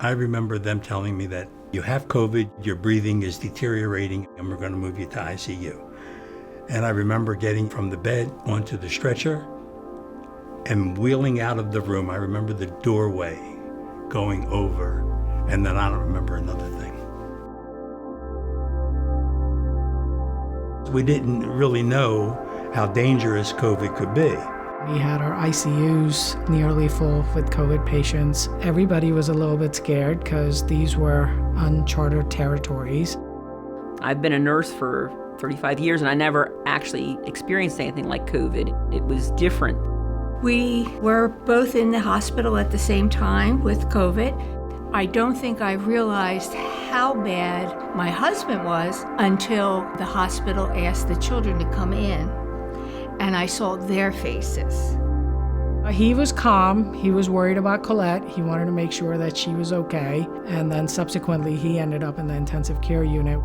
I remember them telling me that you have COVID, your breathing is deteriorating, and we're going to move you to ICU. And I remember getting from the bed onto the stretcher and wheeling out of the room. I remember the doorway going over, and then I don't remember another thing. We didn't really know how dangerous COVID could be. We had our ICUs nearly full with COVID patients. Everybody was a little bit scared because these were uncharted territories. I've been a nurse for 35 years and I never actually experienced anything like COVID. It was different. We were both in the hospital at the same time with COVID. I don't think I realized how bad my husband was until the hospital asked the children to come in, and I saw their faces. He was calm. He was worried about Colette. He wanted to make sure that she was okay. And then subsequently, he ended up in the intensive care unit.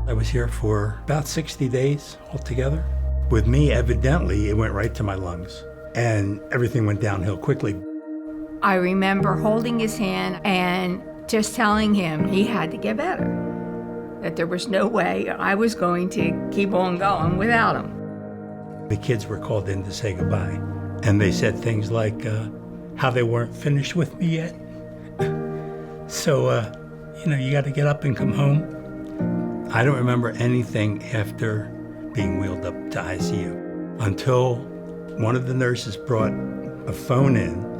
I was here for about 60 days altogether. With me, evidently, it went right to my lungs, and everything went downhill quickly. I remember holding his hand and just telling him he had to get better, that there was no way I was going to keep on going without him. The kids were called in to say goodbye, and they said things like how they weren't finished with me yet. So, you got to get up and come home. I don't remember anything after being wheeled up to ICU until one of the nurses brought a phone in,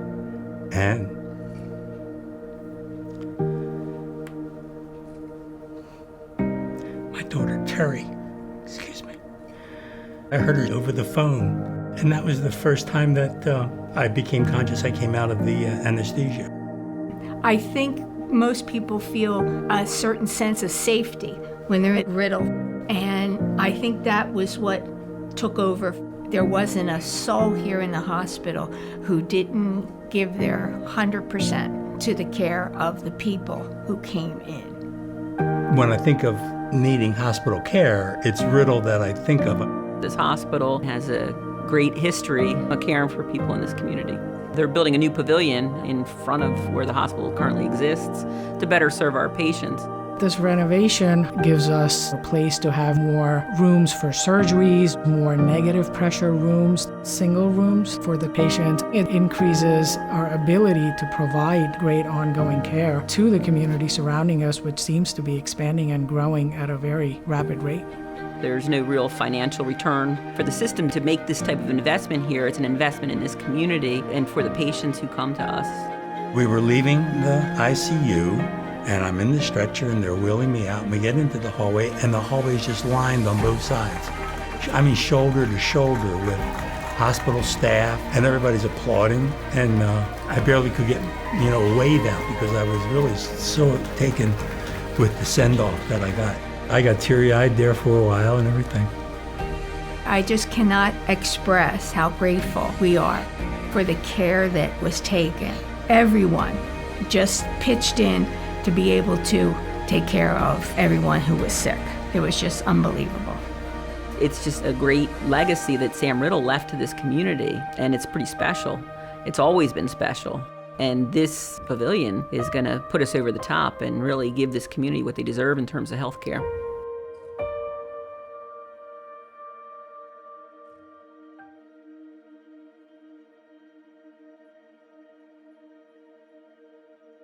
and my daughter Terry, I heard her over the phone, and that was the first time that I became conscious. I came out of the anesthesia. I think most people feel a certain sense of safety when they're at Riddle, and I think that was what took over. There wasn't a soul here in the hospital who didn't give their 100% to the care of the people who came in. When I think of needing hospital care, it's Riddle that I think of. This hospital has a great history of caring for people in this community. They're building a new pavilion in front of where the hospital currently exists to better serve our patients. This renovation gives us a place to have more rooms for surgeries, more negative pressure rooms, single rooms for the patients. It increases our ability to provide great ongoing care to the community surrounding us, which seems to be expanding and growing at a very rapid rate. There's no real financial return for the system to make this type of investment here. It's an investment in this community and for the patients who come to us. We were leaving the ICU, and I'm in the stretcher, and they're wheeling me out, and we get into the hallway, and the hallway is just lined on both sides. I mean, shoulder to shoulder with hospital staff, and everybody's applauding, and I barely could get, a wave out because I was really so taken with the send-off that I got. I got teary-eyed there for a while and everything. I just cannot express how grateful we are for the care that was taken. Everyone just pitched in to be able to take care of everyone who was sick. It was just unbelievable. It's just a great legacy that Sam Riddle left to this community, and it's pretty special. It's always been special. And this pavilion is going to put us over the top and really give this community what they deserve in terms of health care.